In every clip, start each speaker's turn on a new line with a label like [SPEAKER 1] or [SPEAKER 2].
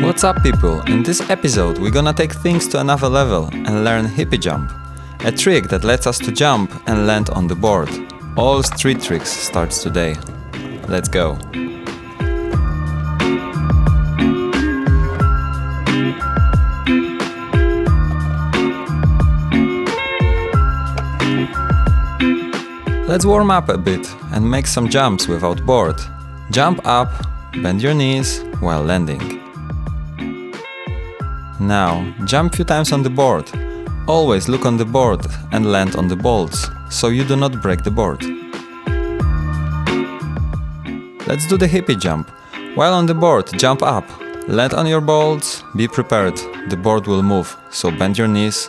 [SPEAKER 1] What's up, people? In this episode we're gonna take things to another level and learn Hippie Jump, a trick that lets us to jump and land on the board. All street tricks starts today. Let's go! Let's warm up a bit and make some jumps without board. Jump up, bend your knees while landing. Now, jump few times on the board. Always look on the board and land on the bolts, so you do not break the board. Let's do the hippie jump. While on the board, jump up. Land on your bolts, be prepared, the board will move, so bend your knees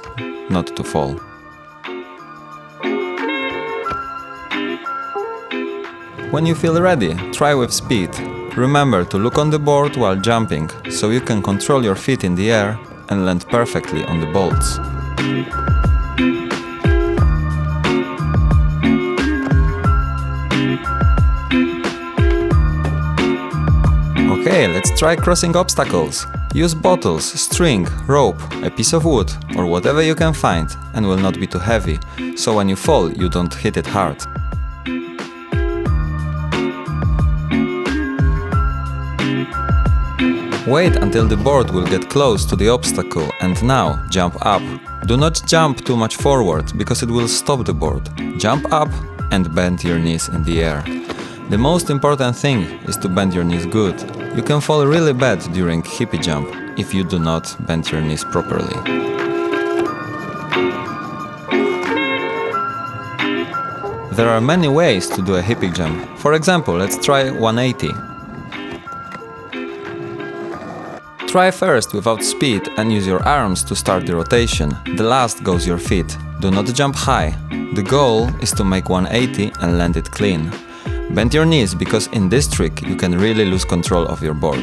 [SPEAKER 1] not to fall. When you feel ready, try with speed. Remember to look on the board while jumping, so you can control your feet in the air and land perfectly on the bolts. Okay, let's try crossing obstacles. Use bottles, string, rope, a piece of wood, or whatever you can find, and will not be too heavy, so when you fall you don't hit it hard. Wait until the board will get close to the obstacle and now jump up. Do not jump too much forward because it will stop the board. Jump up and bend your knees in the air. The most important thing is to bend your knees good. You can fall really bad during hippie jump if you do not bend your knees properly. There are many ways to do a hippie jump. For example, let's try 180. Try first without speed and use your arms to start the rotation. The last goes your feet. Do not jump high. The goal is to make 180 and land it clean. Bend your knees because in this trick you can really lose control of your board.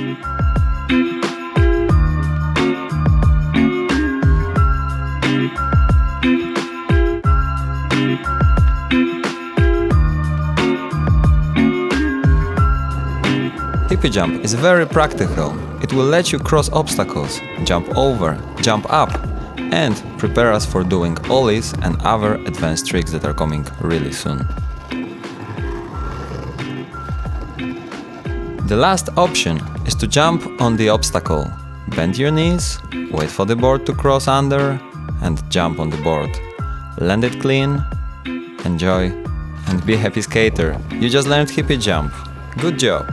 [SPEAKER 1] Hippie jump is very practical. It will let you cross obstacles, jump over, jump up, and prepare us for doing Ollies and other advanced tricks that are coming really soon. The last option is to jump on the obstacle. Bend your knees, wait for the board to cross under, and jump on the board. Land it clean, enjoy, and be a happy skater. You just learned hippie jump. Good job!